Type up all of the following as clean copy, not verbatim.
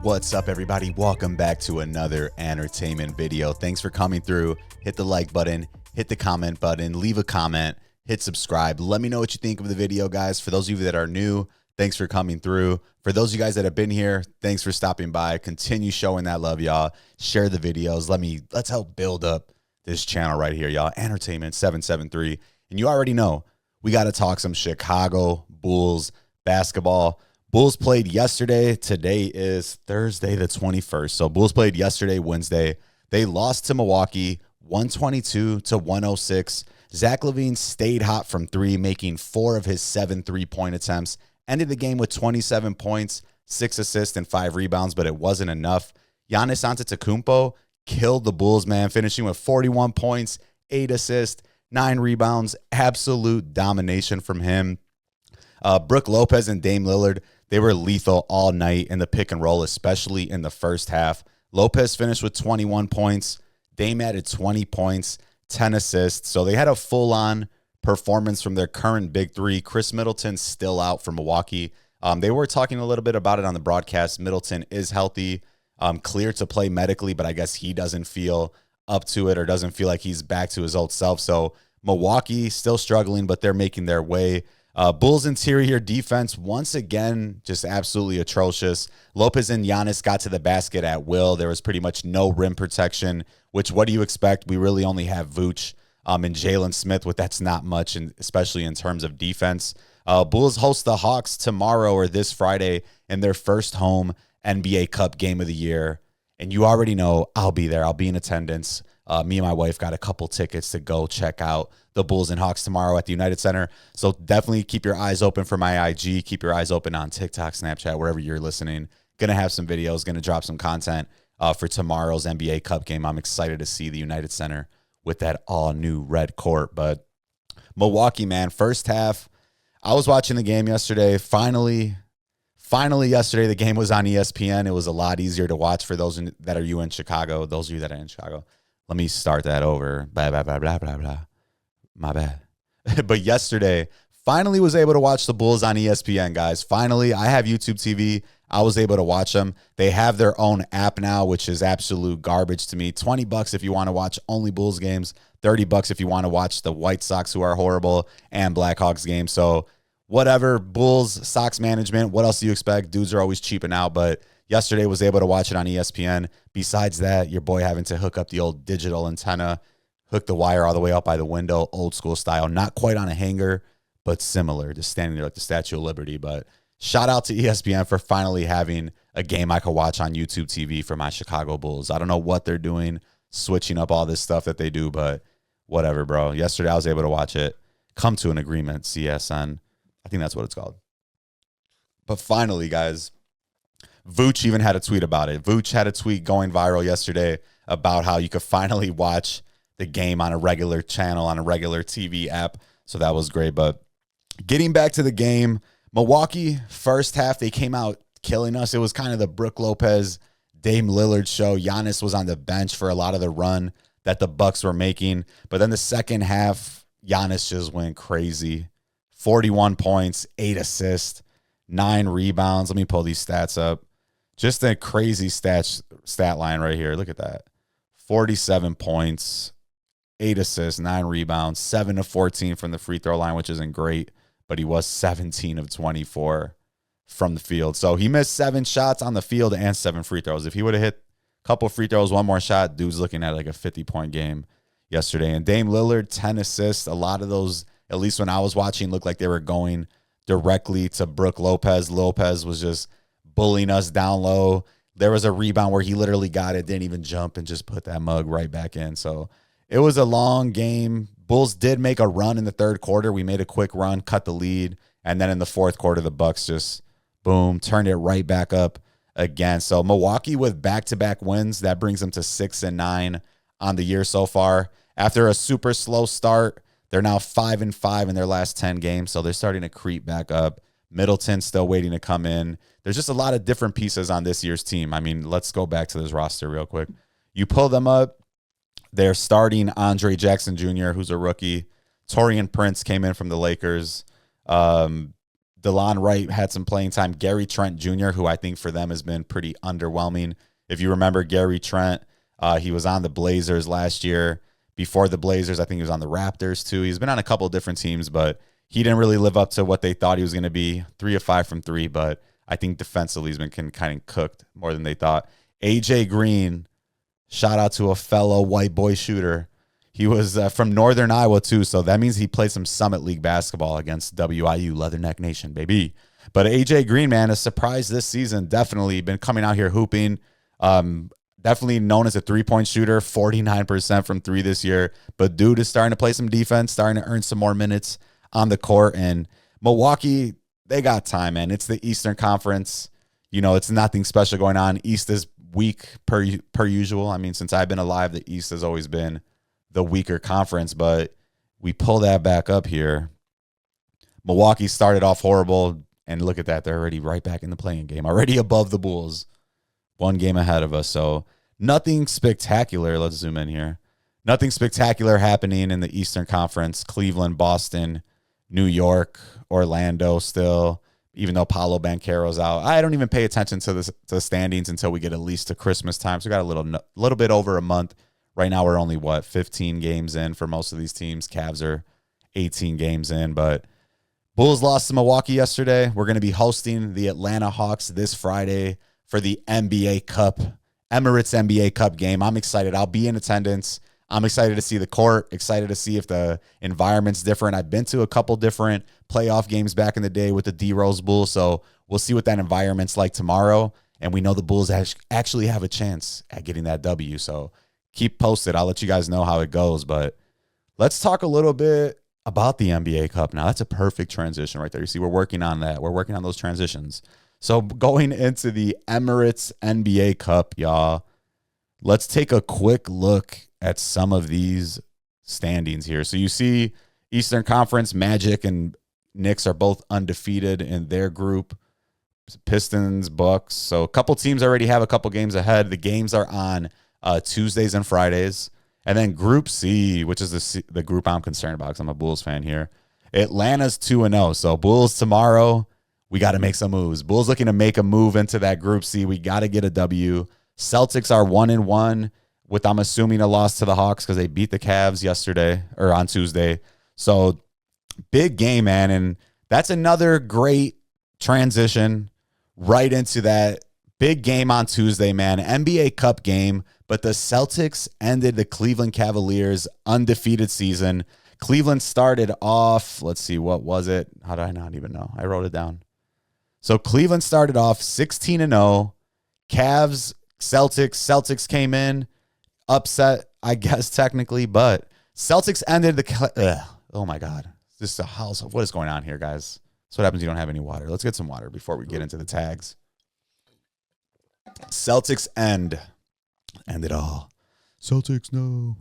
What's up, everybody? Welcome back to another entertainment video. Thanks for coming through. Hit the like button, hit the comment button, leave a comment, hit subscribe. Let me know what you think of the video, guys. For those of you that are new, thanks for coming through. For those of you guys that have been here, thanks for stopping by. Continue showing that love, y'all. Share the videos. Let's help build up this channel right here, y'all. Entertainment 773. And you already know we got to talk some Chicago Bulls basketball. Bulls played yesterday. Today is Thursday the 21st. So Bulls played yesterday, Wednesday. They lost to Milwaukee 122-106. Zach Lavine stayed hot from three, making 4 of his 7 3-point attempts. Ended the game with 27 points, 6 assists, and 5 rebounds, but it wasn't enough. Giannis Antetokounmpo killed the Bulls, man, finishing with 41 points, 8 assists, 9 rebounds. Absolute domination from him. Brooke Lopez and Dame Lillard, they were lethal all night in the pick and roll, especially in the first half. Lopez finished with 21 points. Dame added 20 points, 10 assists. So they had a full-on performance from their current big three. Chris Middleton's still out for Milwaukee. They were talking a little bit about it on the broadcast. Middleton is healthy, clear to play medically, but I guess he doesn't feel up to it or doesn't feel like he's back to his old self. So Milwaukee still struggling, but they're making their way. Bulls interior defense, once again, just absolutely atrocious. Lopez and Giannis got to the basket at will. There was pretty much no rim protection, which what do you expect? We really only have Vooch and Jalen Smith, with that's not much, and especially in terms of defense. Bulls host the Hawks tomorrow or this Friday in their first home NBA Cup game of the year. And you already know I'll be there. I'll be in attendance. Me and my wife got a couple tickets to go check out the Bulls and Hawks tomorrow at the United Center. So definitely keep your eyes open for my IG. Keep your eyes open on TikTok, Snapchat, wherever you're listening. Going to have some videos, going to drop some content for tomorrow's NBA Cup game. I'm excited to see the United Center with that all-new red court. But Milwaukee, man, first half, I was watching the game yesterday. Finally yesterday, the game was on ESPN. It was a lot easier to watch for those that are in Chicago. Those of you that are in Chicago. Let me start that over. Blah, blah, blah, blah, blah, blah. My bad. But yesterday, finally was able to watch the Bulls on ESPN, guys. Finally, I have YouTube TV. I was able to watch them. They have their own app now, which is absolute garbage to me. $20 if you want to watch only Bulls games. $30 if you want to watch the White Sox, who are horrible, and Blackhawks games. So whatever, Bulls, Sox management, what else do you expect? Dudes are always cheaping out, but yesterday was able to watch it on ESPN. Besides that, your boy having to hook up the old digital antenna, hook the wire all the way up by the window, old school style. Not quite on a hanger, but similar, just standing there like the Statue of Liberty. But shout out to ESPN for finally having a game I could watch on YouTube TV for my Chicago Bulls. I don't know what they're doing, switching up all this stuff that they do, but whatever, bro. Yesterday I was able to watch it. Come to an agreement, CSN. I think that's what it's called. But finally, guys, Vooch even had a tweet about it. Vooch had a tweet going viral yesterday about how you could finally watch the game on a regular channel, on a regular TV app. So that was great. But getting back to the game, Milwaukee, first half, they came out killing us. It was kind of the Brooke Lopez, Dame Lillard show. Giannis was on the bench for a lot of the run that the Bucks were making. But then the second half, Giannis just went crazy. 41 points, 8 assists, 9 rebounds. Let me pull these stats up. Just a crazy stat line right here. Look at that. 47 points, 8 assists, 9 rebounds, 7 of 14 from the free throw line, which isn't great, but he was 17 of 24 from the field. So he missed 7 shots on the field and 7 free throws. If he would have hit a couple free throws, one more shot, dude's looking at like a 50-point game yesterday. And Dame Lillard, 10 assists. A lot of those, at least when I was watching, looked like they were going directly to Brooke Lopez. Lopez was just bullying us down low. There was a rebound where he literally got it, didn't even jump, and just put that mug right back in. So it was a long game. Bulls did make a run in the third quarter. We made a quick run, cut the lead, and then in the fourth quarter, the Bucks just, boom, turned it right back up again. So Milwaukee with back-to-back wins, that brings them to 6-9 on the year so far. After a super slow start, they're now 5-5 in their last 10 games, so they're starting to creep back up. Middleton still waiting to come in. There's just a lot of different pieces on this year's team. I mean, let's go back to this roster real quick. You pull them up. They're starting Andre Jackson Jr., who's a rookie. Taurean Prince came in from the Lakers. DeLon Wright had some playing time. Gary Trent Jr., who I think for them has been pretty underwhelming. If you remember Gary Trent, he was on the Blazers last year. Before the Blazers, I think he was on the Raptors too. He's been on a couple of different teams, but he didn't really live up to what they thought he was going to be. 3 of 5 from 3, but I think defensively he's been kind of cooked more than they thought. AJ Green, shout out to a fellow white boy shooter. He was from Northern Iowa too, so that means he played some Summit League basketball against WIU, Leatherneck Nation, baby. But AJ Green, man, a surprise this season. Definitely been coming out here hooping. Definitely known as a three-point shooter, 49% from 3 this year. But dude is starting to play some defense, starting to earn some more minutes on the court. And Milwaukee, they got time, man. It's the Eastern Conference. You know, it's nothing special going on. East is weak per usual. I mean, since I've been alive, the East has always been the weaker conference. But we pull that back up here. Milwaukee started off horrible. And look at that. They're already right back in the playing game, already above the Bulls. 1 game ahead of us. So nothing spectacular. Let's zoom in here. Nothing spectacular happening in the Eastern Conference. Cleveland, Boston, New York, Orlando still, even though Paolo Banchero's out. I don't even pay attention to the standings until we get at least to Christmas time. So we got a little bit over a month. Right now we're only, 15 games in for most of these teams. Cavs are 18 games in. But Bulls lost to Milwaukee yesterday. We're going to be hosting the Atlanta Hawks this Friday for the NBA Cup, Emirates NBA Cup game. I'm excited. I'll be in attendance. I'm excited to see the court, excited to see if the environment's different. I've been to a couple different playoff games back in the day with the D-Rose Bulls, so we'll see what that environment's like tomorrow. And we know the Bulls actually have a chance at getting that W, so keep posted. I'll let you guys know how it goes. But let's talk a little bit about the NBA Cup now. That's a perfect transition right there. You see, we're working on that. We're working on those transitions. So going into the Emirates NBA Cup, y'all, let's take a quick look at some of these standings here. So you see Eastern Conference, Magic and Knicks are both undefeated in their group. Pistons, Bucks. So a couple teams already have a couple games ahead. The games are on Tuesdays and Fridays. And then Group C, which is the group I'm concerned about because I'm a Bulls fan here. Atlanta's 2-0. So Bulls tomorrow. We got to make some moves. Bulls looking to make a move into that Group C. We got to get a W. Celtics are 1-1 with, I'm assuming, a loss to the Hawks because they beat the Cavs yesterday or on Tuesday. So big game, man. And that's another great transition right into that big game on Tuesday, man. NBA Cup game. But the Celtics ended the Cleveland Cavaliers' undefeated season. Cleveland started off, let's see, what was it? How did I not even know? I wrote it down. So Cleveland started off 16-0. Cavs, Celtics came in, upset, I guess, technically, but Celtics ended oh my God. This is a house. What is going on here, guys? That's what happens when you don't have any water. Let's get some water before we get into the tags. Celtics end it all. Celtics, no.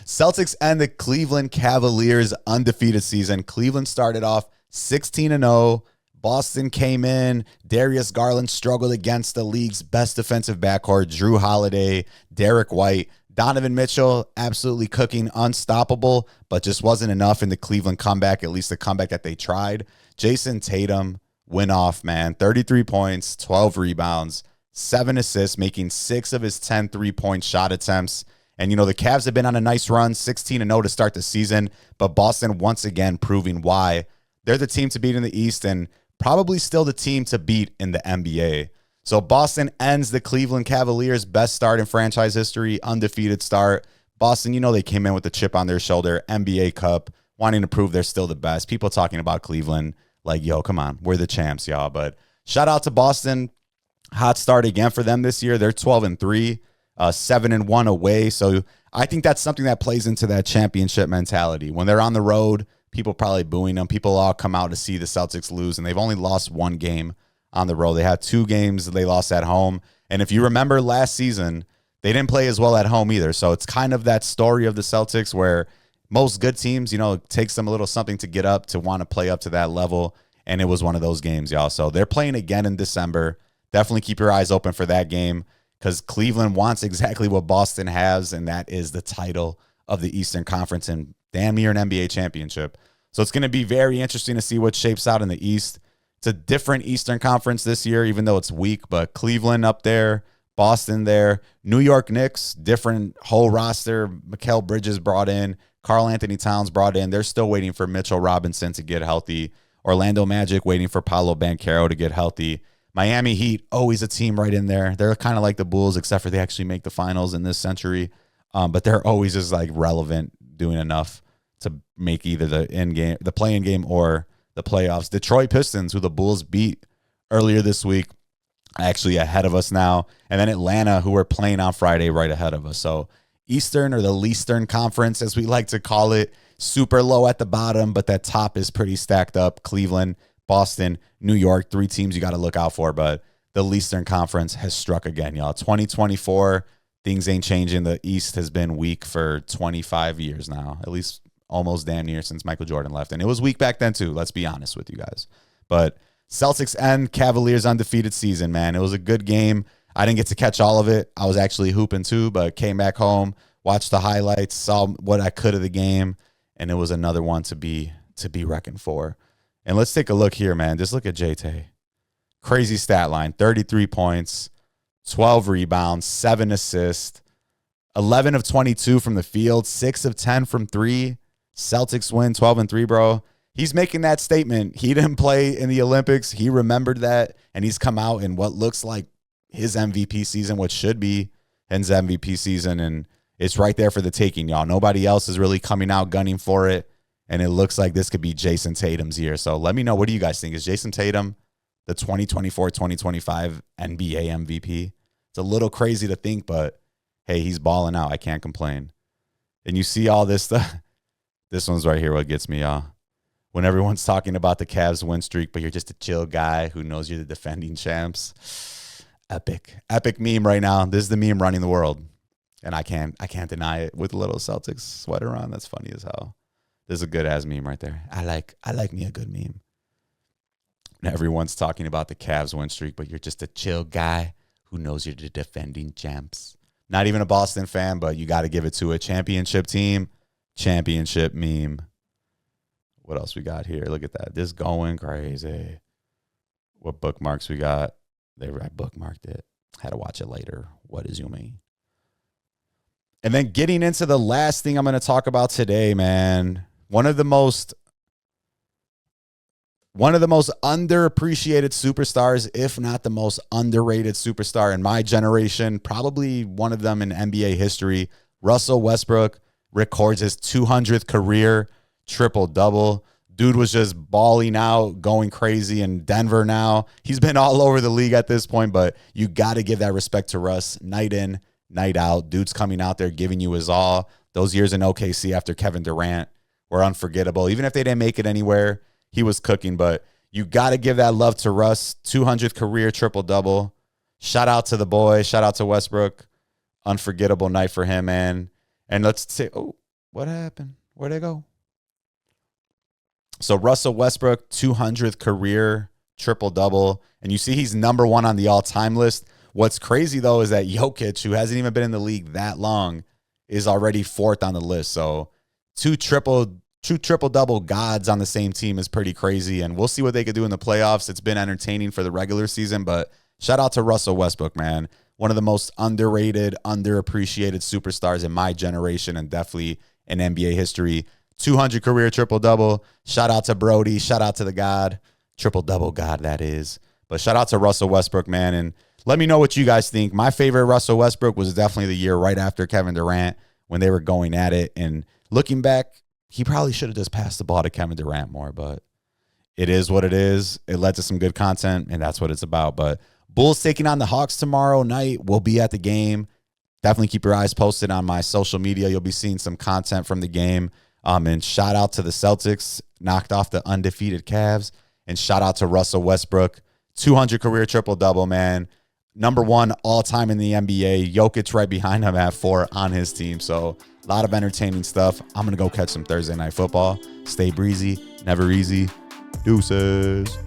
Celtics end the Cleveland Cavaliers' undefeated season. Cleveland started off 16-0. Boston came in. Darius Garland struggled against the league's best defensive backcourt. Drew Holiday, Derek White, Donovan Mitchell, absolutely cooking, unstoppable, but just wasn't enough in the Cleveland comeback, at least the comeback that they tried. Jason Tatum went off, man. 33 points, 12 rebounds, 7 assists, making 6 of his 10 three-point shot attempts. And, you know, the Cavs have been on a nice run, 16-0 to start the season, but Boston once again proving why they're the team to beat in the East and probably still the team to beat in the NBA. So Boston ends the Cleveland Cavaliers' best start in franchise history, undefeated start. Boston, you know, they came in with a chip on their shoulder, NBA Cup, wanting to prove they're still the best. People talking about Cleveland like, yo, come on, we're the champs, y'all. But shout out to Boston. Hot start again for them this year. They're 12-3, 7-1 away. So I think that's something that plays into that championship mentality. When they're on the road, people probably booing them. People all come out to see the Celtics lose, and they've only lost 1 game on the road. They had 2 games they lost at home. And if you remember last season, they didn't play as well at home either. So it's kind of that story of the Celtics where most good teams, you know, it takes them a little something to get up, to want to play up to that level. And it was one of those games, y'all. So they're playing again in December. Definitely keep your eyes open for that game because Cleveland wants exactly what Boston has, and that is the title of the Eastern Conference and damn near an NBA championship. So it's going to be very interesting to see what shapes out in the East. It's a different Eastern Conference this year, even though it's weak, but Cleveland up there, Boston there, New York Knicks, different whole roster. Mikal Bridges brought in, Karl Anthony Towns brought in. They're still waiting for Mitchell Robinson to get healthy. Orlando Magic waiting for Paolo Banchero to get healthy. Miami Heat, always a team right in there. They're kind of like the Bulls, except for they actually make the finals in this century. But they're always just like relevant, doing enough to make either the play-in game or the playoffs. Detroit Pistons, who the Bulls beat earlier this week, actually ahead of us now. And then Atlanta, who are playing on Friday, right ahead of us. So Eastern, or the Leastern Conference, as we like to call it, super low at the bottom, but that top is pretty stacked up. Cleveland, Boston, New York, 3 teams you got to look out for. But the Leastern Conference has struck again, y'all. 2024, things ain't changing. The East has been weak for 25 years now, at least almost damn near since Michael Jordan left. And it was weak back then too, let's be honest with you guys. But Celtics and Cavaliers undefeated season, man. It was a good game. I didn't get to catch all of it. I was actually hooping too, but came back home, watched the highlights, saw what I could of the game, and it was another one to be reckoned for. And let's take a look here, man. Just look at J-Tay. Crazy stat line, 33 points, 12 rebounds, 7 assists, 11 of 22 from the field, 6 of 10 from 3. Celtics win 12-3, bro. He's making that statement. He didn't play in the Olympics. He remembered that, and he's come out in what looks like his MVP season, what should be his MVP season, and it's right there for the taking, y'all. Nobody else is really coming out gunning for it, and it looks like this could be Jason Tatum's year. So let me know, what do you guys think? Is Jason Tatum the 2024-2025 NBA MVP? It's a little crazy to think, but hey, he's balling out. I can't complain. And you see all this stuff. This one's right here what gets me, y'all. When everyone's talking about the Cavs win streak, but you're just a chill guy who knows you're the defending champs. Epic meme right now. This is the meme running the world. And I can't deny it with a little Celtics sweater on. That's funny as hell. This is a good ass meme right there. I like me a good meme. And everyone's talking about the Cavs win streak, but you're just a chill guy who knows you're the defending champs. Not even a Boston fan, but you got to give it to a championship team. Championship meme. What else we got here? Look at that. This going crazy. What bookmarks we got? I bookmarked it. Had to watch it later. What is you mean? And then getting into the last thing I'm going to talk about today, man. One of the most underappreciated superstars, if not the most underrated superstar in my generation, probably one of them in NBA history, Russell Westbrook records his 200th career triple-double. Dude was just balling out, going crazy in Denver now. He's been all over the league at this point, but you got to give that respect to Russ. Night in, night out. Dude's coming out there giving you his all. Those years in OKC after Kevin Durant were unforgettable. Even if they didn't make it anywhere, he was cooking. But you got to give that love to Russ. 200th career triple-double. Shout out to the boy. Shout out to Westbrook. Unforgettable night for him, man. And let's say, oh, what happened? Where'd they go? So Russell Westbrook, 200th career triple-double. And you see he's number 1 on the all-time list. What's crazy, though, is that Jokic, who hasn't even been in the league that long, is already 4th on the list. So two triple-double gods on the same team is pretty crazy. And we'll see what they could do in the playoffs. It's been entertaining for the regular season. But shout out to Russell Westbrook, man. One of the most underrated, underappreciated superstars in my generation and definitely in NBA history. 200 career triple-double. Shout out to Brody. Shout out to the God. Triple-double God, that is. But shout out to Russell Westbrook, man. And let me know what you guys think. My favorite Russell Westbrook was definitely the year right after Kevin Durant when they were going at it. And looking back, he probably should have just passed the ball to Kevin Durant more. But it is what it is. It led to some good content, and that's what it's about. But Bulls taking on the Hawks tomorrow night. We'll be at the game. Definitely keep your eyes posted on my social media. You'll be seeing some content from the game. And shout out to the Celtics, knocked off the undefeated Cavs. And shout out to Russell Westbrook, 200 career triple-double, man. Number 1 all-time in the NBA. Jokic right behind him at 4 on his team. So a lot of entertaining stuff. I'm going to go catch some Thursday Night Football. Stay breezy, never easy. Deuces.